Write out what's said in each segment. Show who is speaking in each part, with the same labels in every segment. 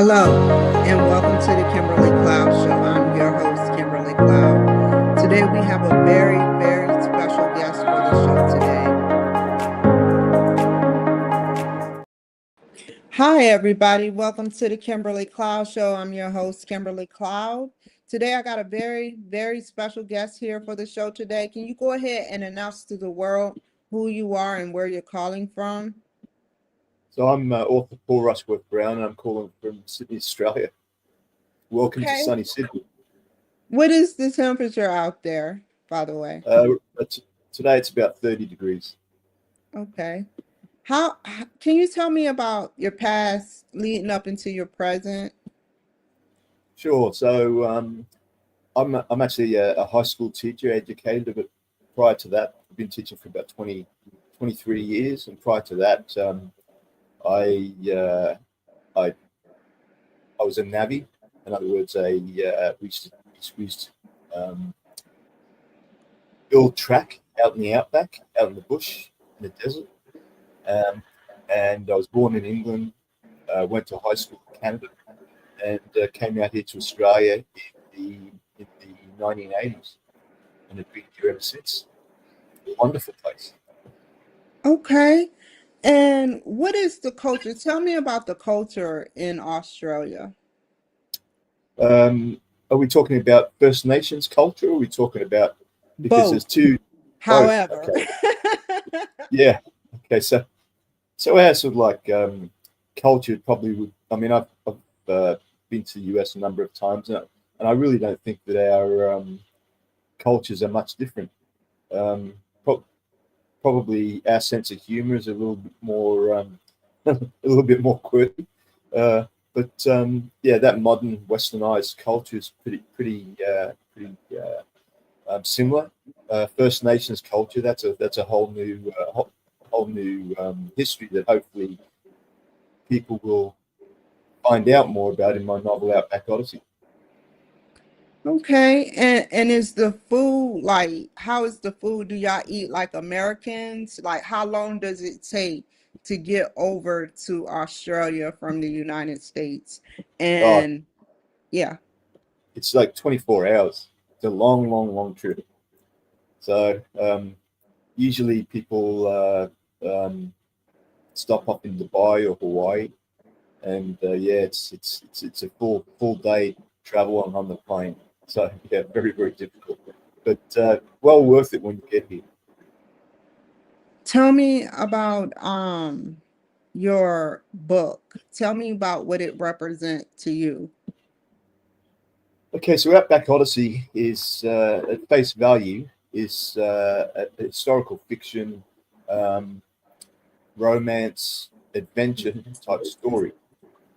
Speaker 1: Hello, and welcome to the Kimberly Cloud Show. I'm your host, Kimberly Cloud. Today we have a very, very special guest for the show today. Hi, everybody. Welcome to the Kimberly Cloud Show. I'm your host, Kimberly Cloud. Today I got a very, very special guest here for the show today. Can you go ahead and announce to the world who you are and where you're calling from?
Speaker 2: So I'm author Paul Rushworth-Brown, and I'm calling from Sydney, Australia. Welcome to sunny Sydney.
Speaker 1: What is the temperature out there, by the way?
Speaker 2: Today it's about 30 degrees.
Speaker 1: Okay. How can you tell me about your past leading up into your present?
Speaker 2: Sure. So I'm actually a high school teacher, educator, but prior to that, I've been teaching for about 23 years, and prior to that, I was a navvy. In other words, we used to build track out in the outback, out in the bush, in the desert. And I was born in England, went to high school in Canada, and came out here to Australia in the 1980s, and have been here ever since. A wonderful place.
Speaker 1: Okay. And what is the culture? Tell me about the culture in Australia.
Speaker 2: Are we talking about First Nations culture? Or are we talking about, because there's
Speaker 1: Both,
Speaker 2: two, both?
Speaker 1: however.
Speaker 2: Okay. Yeah. Okay. So our sort of like culture probably would. I mean, I've been to the US a number of times, and I really don't think that our cultures are much different. Probably our sense of humor is a little bit more a little bit more quirky. But yeah, that modern westernized culture is pretty similar. First Nations culture, that's a whole new history that hopefully people will find out more about in my novel Outback Odyssey.
Speaker 1: Okay. And is the food like, how is the food? Do y'all eat like Americans? Like, how long does it take to get over to Australia from the United States?
Speaker 2: Oh,
Speaker 1: And yeah.
Speaker 2: it's like 24 hours. It's a long trip. So usually people stop up in Dubai or Hawaii, and yeah, it's a full day travel on the plane. So yeah, very difficult, but well worth it when you get here.
Speaker 1: Tell me about your book. Tell me about what it represents to you.
Speaker 2: Okay, so Outback Odyssey is at face value is a historical fiction, um, romance, adventure type story.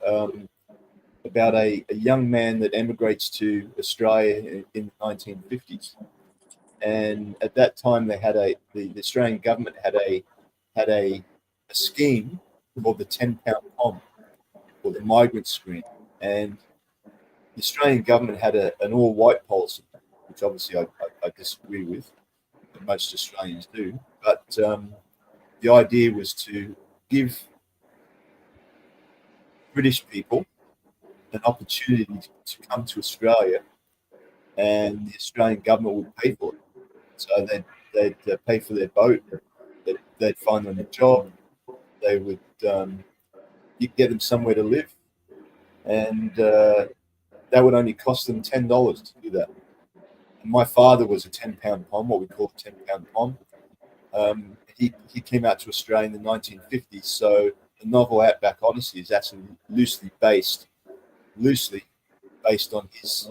Speaker 2: Um, about a young man that emigrates to Australia in the 1950s. And at that time, they had the Australian government had a scheme called the £10 POM, or the migrant scheme. And the Australian government had an all-white policy, which obviously I disagree with, but most Australians do. But the idea was to give British people an opportunity to come to Australia, and the Australian government would pay for it. So they'd pay for their boat, they'd find them a job, they would get them somewhere to live, and that would only cost them $10 to do that. And my father was a £10 POM, what we call a £10 POM. He came out to Australia in the 1950s, so the novel Outback Odyssey is actually loosely based on his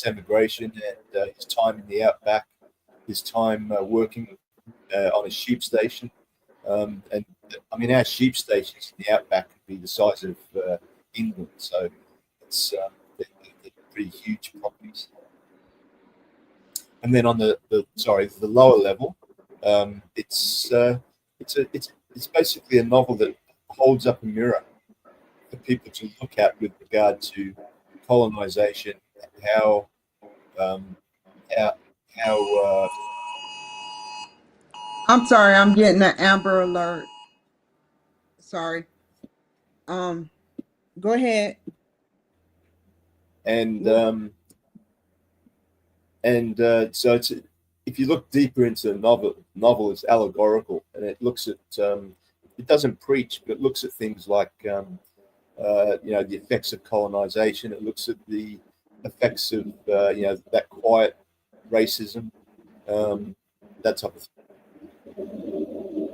Speaker 2: emigration and his time in the outback, his time working on a sheep station. And I mean, our sheep stations in the outback could be the size of England, so they're pretty huge properties. And then on the lower level, it's basically a novel that holds up a mirror for people to look at with regard to colonization, how um, how
Speaker 1: I'm sorry, I'm getting an Amber Alert. Sorry. Um, Go ahead.
Speaker 2: and so it's, if you look deeper into the novel is allegorical, and it looks at it doesn't preach, but it looks at things like the effects of colonization. It looks at the effects of that quiet racism, that type of thing.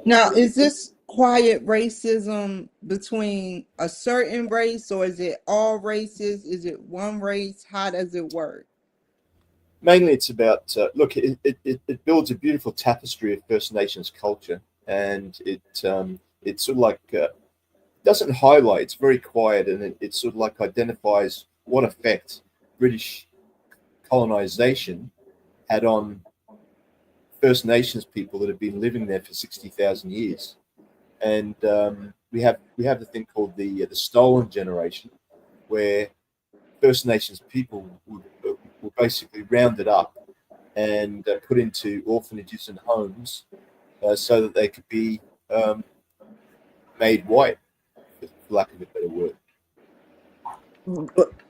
Speaker 1: Now, is this quiet racism between a certain race, or is it all races? Is it one race? How does it work?
Speaker 2: Mainly, it's about look. It builds a beautiful tapestry of First Nations culture, and it's sort of like doesn't highlight. It's very quiet, and it sort of like identifies what effect British colonization had on First Nations people that have been living there for 60,000 years. And we have the thing called the stolen generation, where First Nations people were basically rounded up and put into orphanages and homes so that they could be made white, for lack of a better word.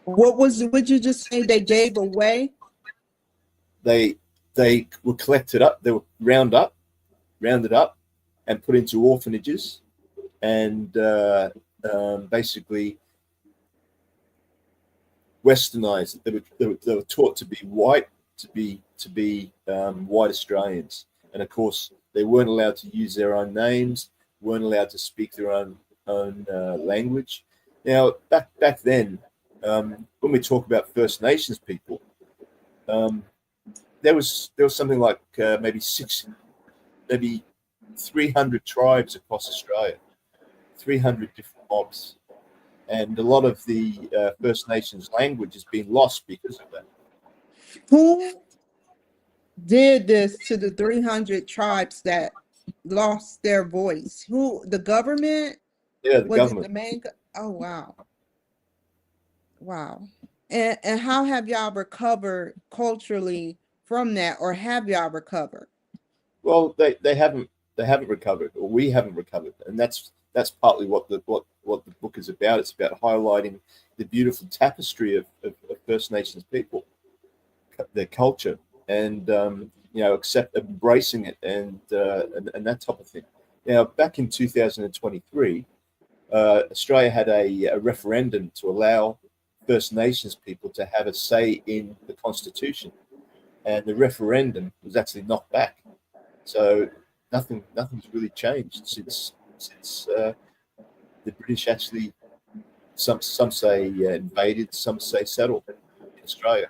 Speaker 1: Would you just say they gave away?
Speaker 2: They were collected up, they were rounded up and put into orphanages, and basically westernized. They were taught to be white, to be white Australians, and of course they weren't allowed to use their own names, weren't allowed to speak their own language. Now back then, when we talk about First Nations people, there was something like maybe 300 tribes across Australia, 300 different mobs, and a lot of the First Nations language has been lost because of that.
Speaker 1: Who did this to the 300 tribes that lost their voice? Who? The government?
Speaker 2: Yeah, the
Speaker 1: Was it
Speaker 2: government.
Speaker 1: the main? Oh, wow. Wow. And how have y'all recovered culturally from that, or have y'all recovered?
Speaker 2: Well, they haven't recovered, or we haven't recovered, and that's partly what the book is about. It's about highlighting the beautiful tapestry of First Nations people, their culture, and embracing it, and that type of thing. Now, back in 2023, Australia had a referendum to allow First Nations people to have a say in the Constitution, and the referendum was actually knocked back. So nothing's really changed since the British actually, some say invaded, some say settled in Australia.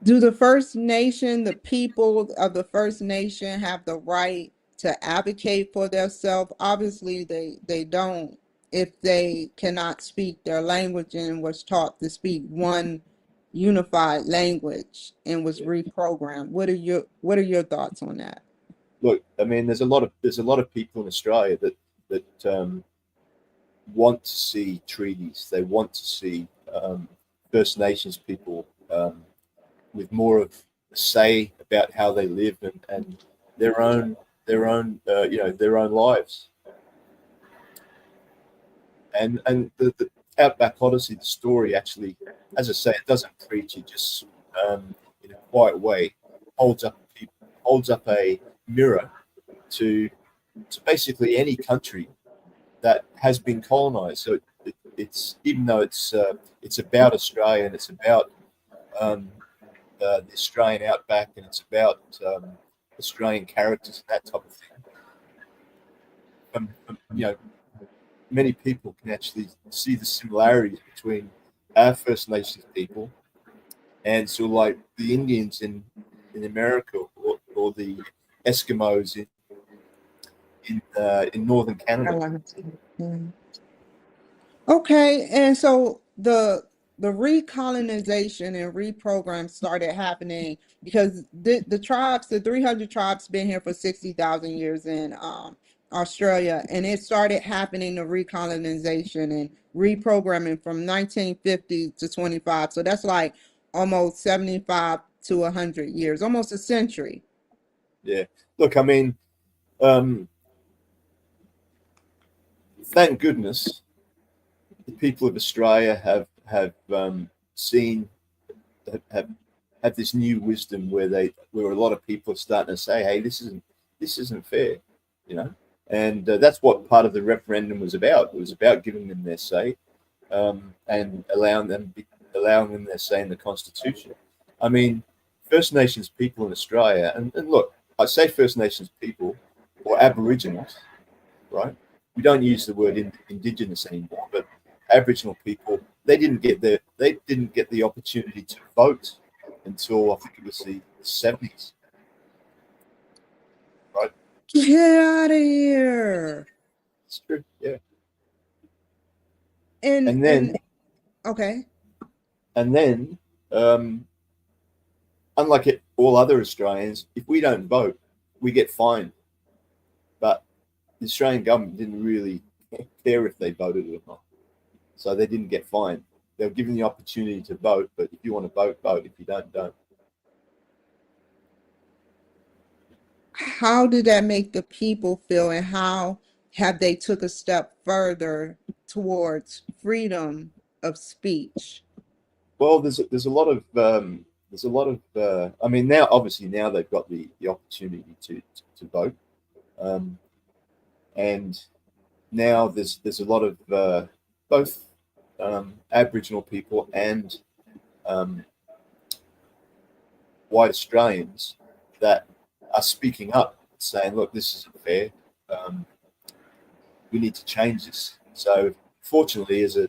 Speaker 1: Do the First Nation, the people of the First Nation, have the right to advocate for themselves? Obviously, they don't, if they cannot speak their language and was taught to speak one unified language and was reprogrammed. What are your thoughts on that?
Speaker 2: Look, I mean, there's a lot of people in Australia that want to see treaties. They want to see First Nations people with more of a say about how they live and their own lives. And the Outback Odyssey, the story, actually, as I say, it doesn't preach. It just in a quiet way holds up a mirror to basically any country that has been colonized. So it's even though it's about Australia, and it's about the Australian outback, and it's about Australian characters and that type of thing. Many people can actually see the similarities between our First Nations people and sort of like the Indians in America, or the Eskimos in northern Canada.
Speaker 1: Okay, and so the recolonization and reprogram started happening because the tribes, the 300 tribes, been here for 60,000 years in Australia, and it started happening, the recolonization and reprogramming, from 1950 to 25. So that's like almost 75 to 100 years, almost a century.
Speaker 2: Yeah. Look, I mean, thank goodness the people of Australia have seen have this new wisdom where a lot of people are starting to say, hey, this isn't fair, you know. And that's what part of the referendum was about. It was about giving them their say, and allowing them their say in the Constitution. I mean, First Nations people in Australia, and look, I say First Nations people or Aboriginals, right? We don't use the word Indigenous anymore, but Aboriginal people, they didn't get the opportunity to vote until I think it was the 70s, right?
Speaker 1: Get out of here.
Speaker 2: It's true, yeah.
Speaker 1: And
Speaker 2: And
Speaker 1: okay.
Speaker 2: then, unlike all other Australians, if we don't vote, we get fined. But the Australian government didn't really care if they voted or not, so they didn't get fined. They were given the opportunity to vote, but if you want to vote, vote. If you don't.
Speaker 1: How did that make the people feel, and how have they took a step further towards freedom of speech?
Speaker 2: Well, there's a lot of I mean, now obviously now they've got the opportunity to vote, and now there's a lot of both Aboriginal people and white Australians that are speaking up, saying, "Look, this isn't fair. We need to change this." So, fortunately, as a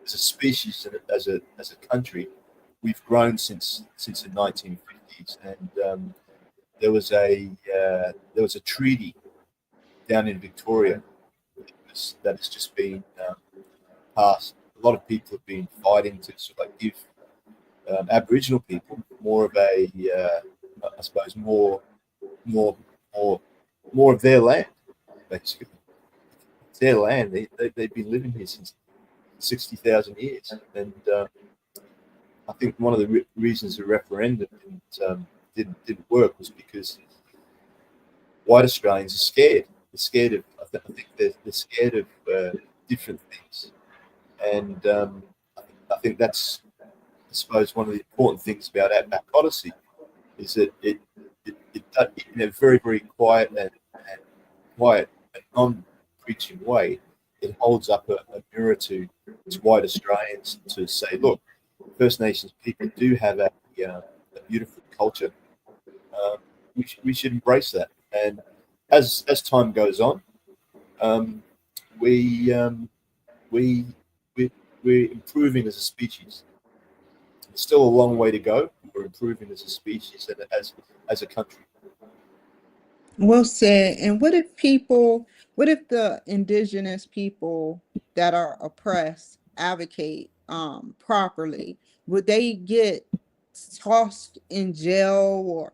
Speaker 2: species and as a country, we've grown since the 1950s, and there was a treaty down in Victoria that has just been passed. A lot of people have been fighting to sort of like give Aboriginal people more of a, I suppose, more of their land, basically. It's their land. They've been living here since 60,000 years, and I think one of the reasons the referendum didn't work was because white Australians are scared. They're scared of. I think they're scared of different things, and I think that's, I suppose, one of the important things about Outback Odyssey is that it in a very, very quiet and non-preaching way, it holds up a mirror to white Australians to say, look, First Nations people do have a beautiful culture. We should embrace that. And as time goes on, we're improving as a species. There's still a long way to go. We're improving as a species and as a country.
Speaker 1: Well said. And what if the indigenous people that are oppressed advocate properly? Would they get tossed in jail, or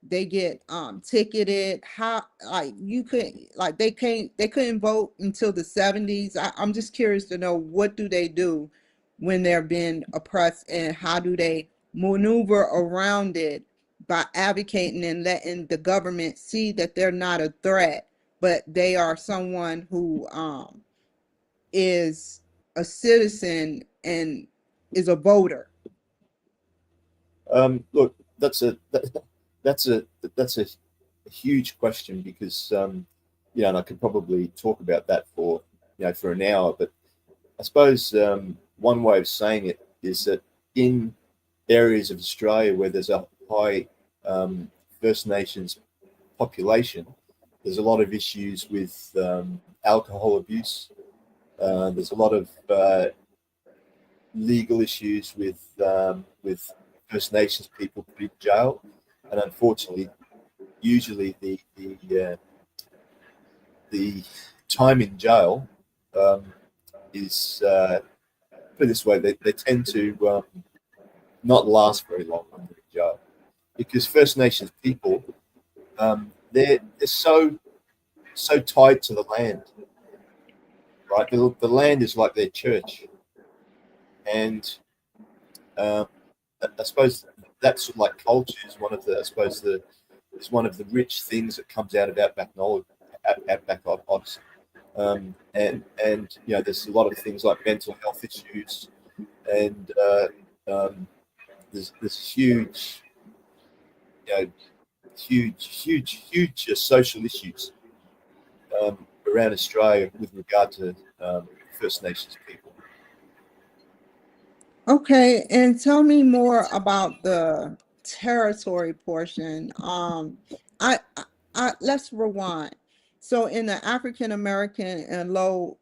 Speaker 1: they get ticketed? How, like, you could, like, they couldn't vote until the 70s. I'm just curious to know, what do they do when they're being oppressed, and how do they maneuver around it by advocating and letting the government see that they're not a threat, but they are someone who is a citizen and is a voter?
Speaker 2: Look, that's a huge question because and I could probably talk about that for for an hour. But I suppose one way of saying it is that in areas of Australia where there's a high First Nations population, there's a lot of issues with alcohol abuse. There's a lot of legal issues with First Nations people put in jail, and unfortunately, usually the time in jail is put it this way, they tend to not last very long when they're in jail, because First Nations people they're so tied to the land, right? The land is like their church, and I suppose that sort of like culture is one of the, I suppose, is one of the rich things that comes out of Outback knowledge, Outback Odyssey. And there's a lot of things like mental health issues, and there's huge, huge social issues around Australia with regard to First Nations people.
Speaker 1: Okay, and tell me more about the territory portion. Let's rewind. So, in the African American and low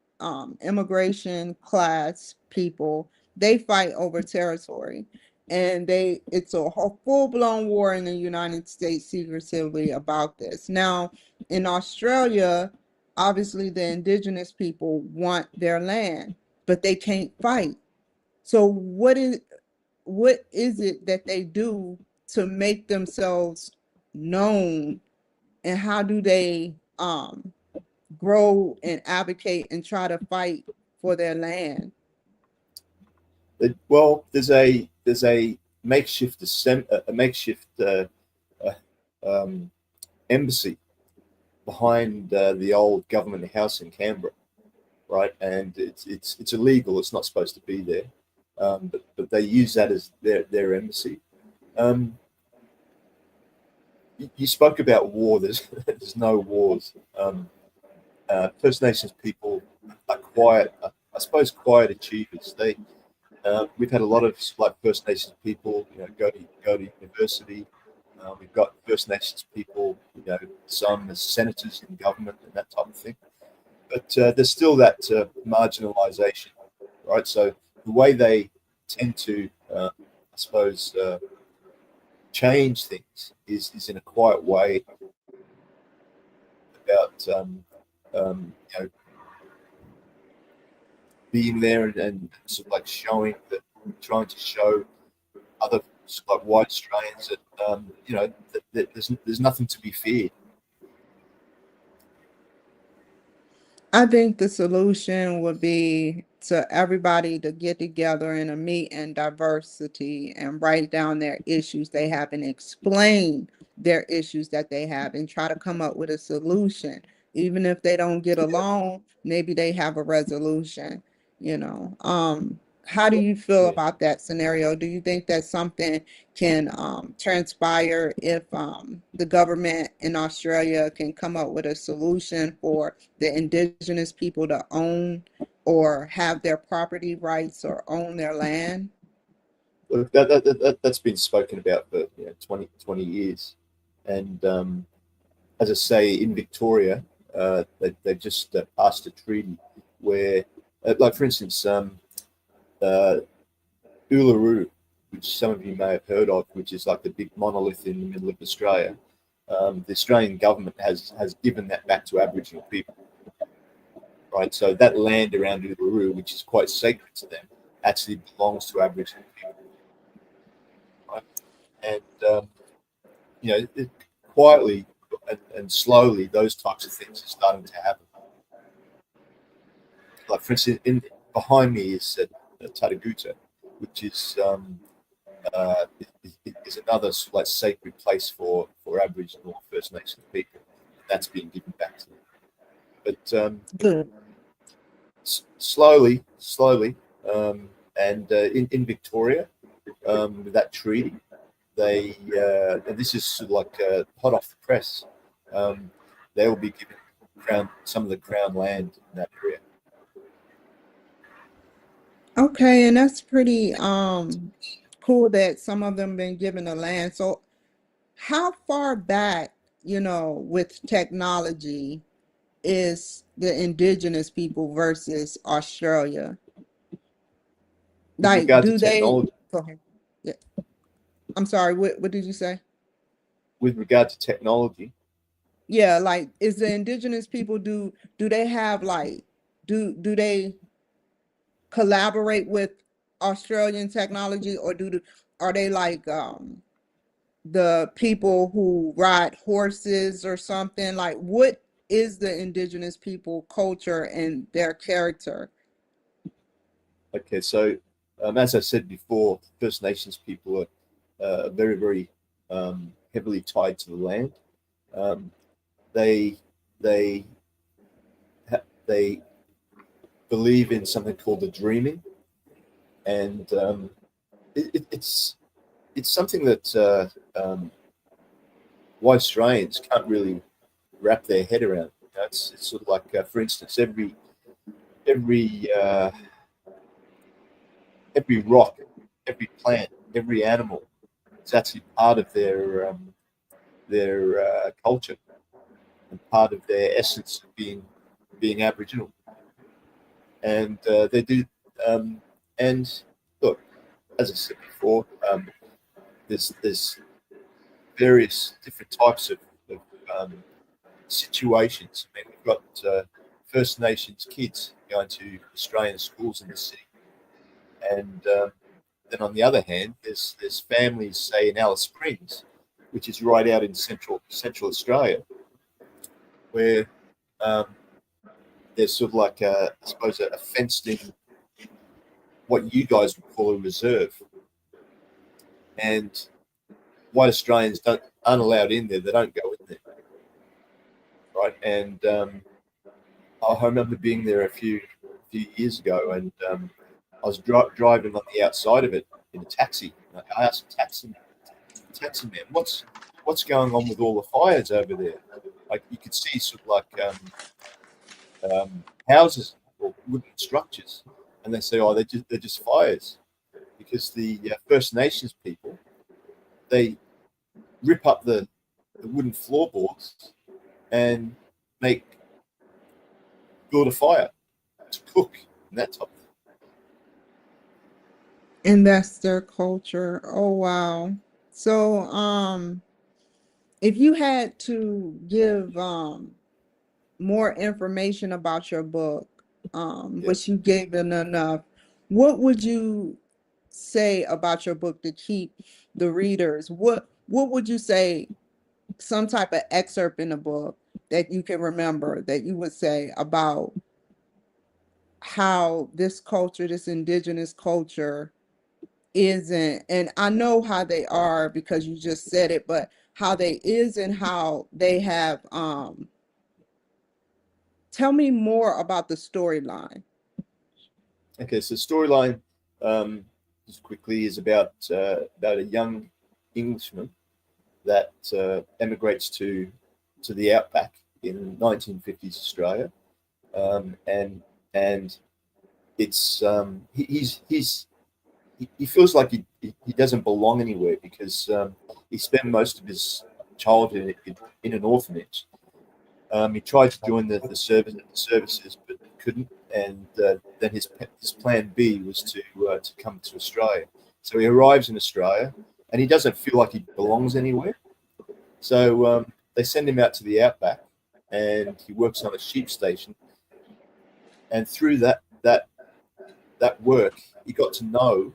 Speaker 1: immigration class people, they fight over territory, and it's a full-blown war in the United States secretively about this. Now, in Australia, obviously the indigenous people want their land, but they can't fight. So what is it that they do to make themselves known, and how do they grow and advocate and try to fight for their land?
Speaker 2: Well, there's a makeshift embassy behind the old government house in Canberra, right? And it's illegal. It's not supposed to be there, but they use that as their embassy. You spoke about war. There's no wars. First Nations people are quiet. I suppose quiet achievers. We've had a lot of like First Nations people, go to university. We've got First Nations people, some as senators in government and that type of thing. But there's still that marginalisation, right? So the way they tend to, I suppose, change things is in a quiet way about being there and sort of like trying to show other sort of like white Australians that there's nothing to be feared.
Speaker 1: I think the solution would be to everybody to get together in a meet and diversity and write down their issues they have and explain their issues that they have and try to come up with a solution. Even if they don't get along, maybe they have a resolution, you know. How do you feel
Speaker 2: Yeah.
Speaker 1: about that scenario? Do you think that something can transpire if the government in Australia can come up with a solution for the indigenous people to own or have their property rights or own their land?
Speaker 2: Look, that's been spoken about for 20 years. And as I say, in Victoria, they just passed a treaty where, like for instance, Uluru, which some of you may have heard of, which is like the big monolith in the middle of Australia. The Australian government has given that back to Aboriginal people, right? So that land around Uluru, which is quite sacred to them, actually belongs to Aboriginal people, right? And quietly and slowly, those types of things are starting to happen. Like for instance, behind me is Tataguta, which is another sort of like sacred place for Aboriginal First Nations people. That's being given back to them. But
Speaker 1: Good.
Speaker 2: slowly, and in Victoria, with that treaty, they and this is sort of like hot off the press. They will be given some of the crown land in that area.
Speaker 1: Okay, and that's pretty cool that some of them been given the land. So how far back, with technology is the indigenous people versus Australia?
Speaker 2: With
Speaker 1: Like,
Speaker 2: regard to
Speaker 1: do they
Speaker 2: technology,
Speaker 1: go ahead. Yeah. I'm sorry, what did you say?
Speaker 2: with regard to technology,
Speaker 1: Yeah, like is the indigenous people do they have like do they collaborate with Australian technology, or are they like the people who ride horses or something? Like, what is the indigenous people culture and their character?
Speaker 2: okay, so as I said before, First Nations people are very, very heavily tied to the land. Um, they they they believe in something called the dreaming, and it's something that white Australians can't really wrap their head around. It's sort of like, for instance, every rock, every plant, every animal is actually part of their culture and part of their essence of being Aboriginal. And they do. And look, as I said before, there's various different types of situations. I mean, we've got First Nations kids going to Australian schools in the city, and then on the other hand, there's families, say in Alice Springs, which is right out in central Australia, where there's sort of like I suppose a fenced-in, what you guys would call a reserve, and white Australians aren't allowed in there. They don't go in there, right? And I remember being there a few years ago, and I was driving on the outside of it in a taxi. I asked the taxi man, what's going on with all the fires over there? Like, you could see sort of like houses or wooden structures, and they say, oh, they're just fires, because the First Nations people, they rip up the wooden floorboards and build a fire to cook and that type of thing.
Speaker 1: And that's their culture. Oh, wow. So, if you had to give more information about your book, which you gave them enough, what would you say about your book to keep the readers? What would you say, some type of excerpt in the book that you can remember that you would say about how this culture, this indigenous culture, isn't, and I know how they are because you just said it, but how they is and how they have, tell me more about the storyline.
Speaker 2: Okay, so storyline, just quickly, is about a young Englishman that emigrates to the Outback in 1950s Australia, and it's he feels like he doesn't belong anywhere, because he spent most of his childhood in an orphanage. He tried to join the services, but couldn't. And then his plan B was to come to Australia. So he arrives in Australia, and he doesn't feel like he belongs anywhere. So they send him out to the Outback, and he works on a sheep station. And through that work, he got to know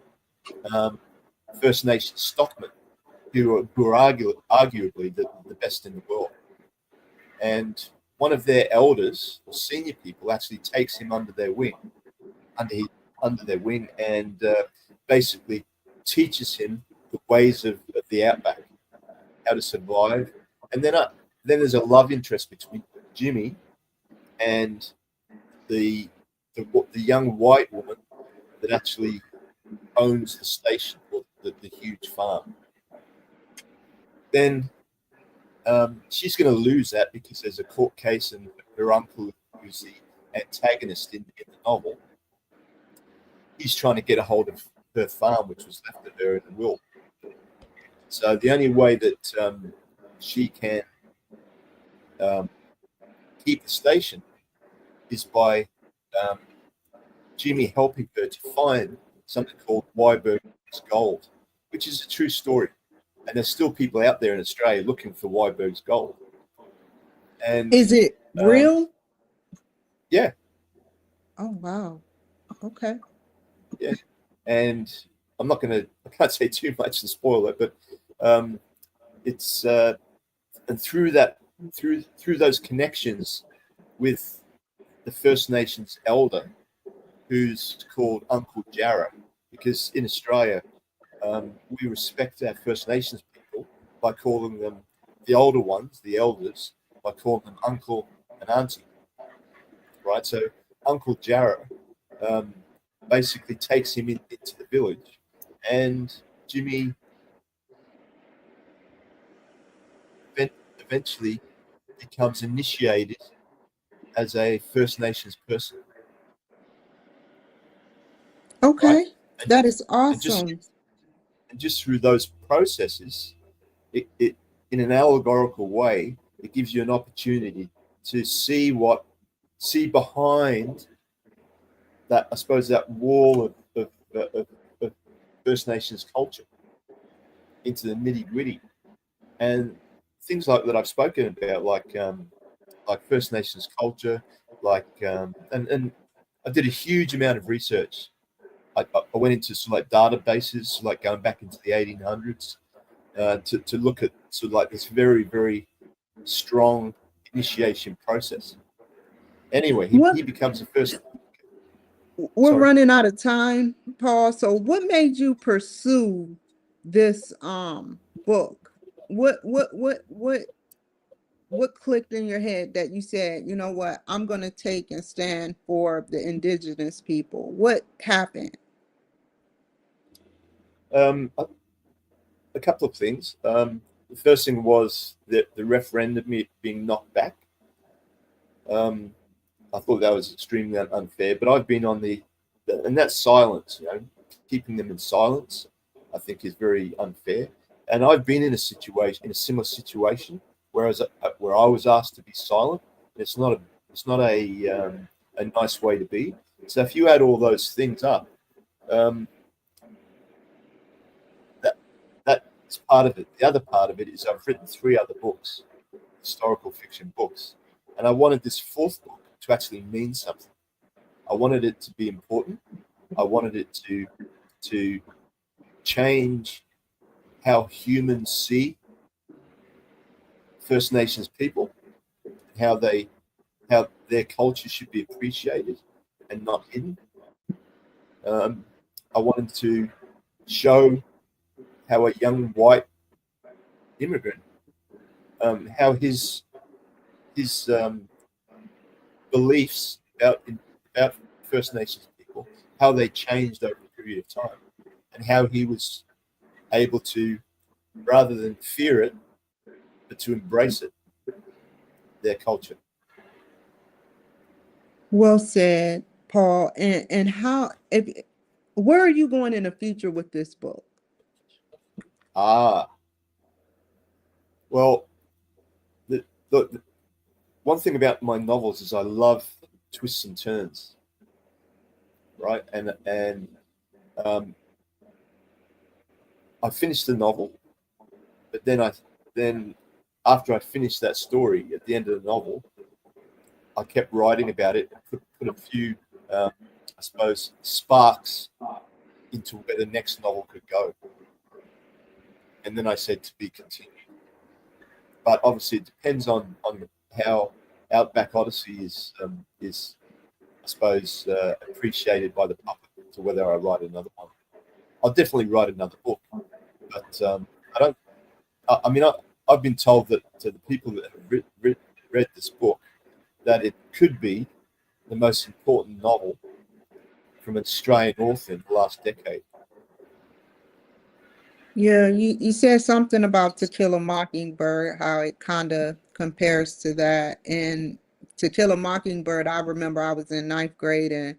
Speaker 2: First Nation stockmen, who are arguably the best in the world. And one of their elders or senior people actually takes him under their wing, and basically teaches him the ways of the Outback, how to survive. And then there's a love interest between Jimmy and the young white woman that actually owns the station, or the huge farm. Then she's going to lose that because there's a court case, and her uncle, who's the antagonist in the novel, he's trying to get a hold of her farm, which was left to her in the will. So the only way that she can keep the station is by Jimmy helping her to find something called Weiberg's gold, which is a true story. And there's still people out there in Australia looking for Weiberg's gold. And
Speaker 1: Is it real?
Speaker 2: Yeah.
Speaker 1: Oh, wow. Okay.
Speaker 2: Yeah. And I can't say too much to spoil it, but it's and through those connections with the First Nations elder, who's called Uncle Jarrah, because in Australia we respect our First Nations people by calling them, the older ones, the elders, by calling them uncle and auntie, right? So Uncle Jarrah basically takes him into the village, and Jimmy eventually becomes initiated as a First Nations person.
Speaker 1: Okay,
Speaker 2: right? And,
Speaker 1: that is
Speaker 2: and just
Speaker 1: awesome.
Speaker 2: and just through those processes, it in an allegorical way, it gives you an opportunity to see behind that, I suppose, that wall of First Nations culture into the nitty gritty, and things like that I've spoken about, like First Nations culture, and I did a huge amount of research. I went into sort of like databases, like going back into the 1800s, to look at sort of like this very, very strong initiation process. Anyway,
Speaker 1: What
Speaker 2: he becomes the first.
Speaker 1: we're
Speaker 2: Sorry.
Speaker 1: running out of time, Paul. So what made you pursue this book? What clicked in your head that you said, you know what, I'm going to take and stand for the indigenous people? What happened?
Speaker 2: A couple of things. The first thing was that the referendum being knocked back. I thought that was extremely unfair, but I've been on and that silence, keeping them in silence, I think is very unfair. And I've been in a similar situation, where I was asked to be silent. It's not a nice way to be. So if you add all those things up, that's part of it. The other part of it is I've written 3 other books, historical fiction books, and I wanted this 4th book to actually mean something. I wanted it to be important. I wanted it to change how humans see First Nations people, how their culture should be appreciated and not hidden. I wanted to show how a young white immigrant, how his beliefs about First Nations people, how they changed over a period of time, and how he was able to, rather than fear it, but to embrace it, their culture.
Speaker 1: Well said, Paul. And how, if where are you going in the future with this book?
Speaker 2: Well, the one thing about my novels is I love twists and turns, right? And I finished the novel, but then after I finished that story at the end of the novel, I kept writing about it, put a few, I suppose, sparks into where the next novel could go, and then I said to be continued. But obviously, it depends on how Outback Odyssey is, I suppose, appreciated by the public, to whether I write another one. I'll definitely write another book, but I don't. I mean, I've been told that to the people that have read this book, that it could be the most important novel from an Australian author in the last decade.
Speaker 1: Yeah, you said something about To Kill a Mockingbird, how it kind of compares to that. And To Kill a Mockingbird, I remember I was in 9th grade and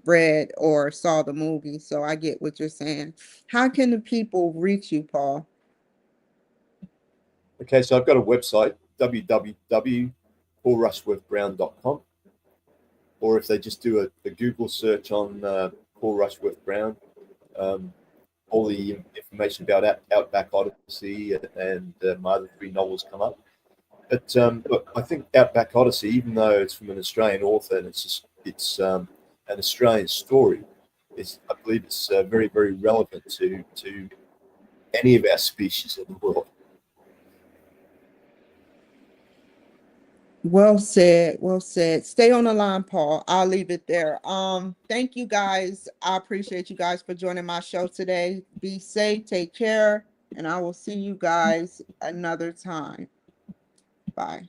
Speaker 1: read or saw the movie, so I get what you're saying. How can the people reach you, Paul?
Speaker 2: Okay, so I've got a website, www.paulrushworth-brown.com, or if they just do a Google search on Paul Rushworth-Brown, all the information about Outback Odyssey and my other 3 novels come up. But I think Outback Odyssey, even though it's from an Australian author and it's an Australian story, I believe it's very, very relevant to any of our species in the world.
Speaker 1: Well said, well said. Stay on the line, Paul. I'll leave it there. Thank you guys. I appreciate you guys for joining my show today. Be safe, take care, and I will see you guys another time. Bye.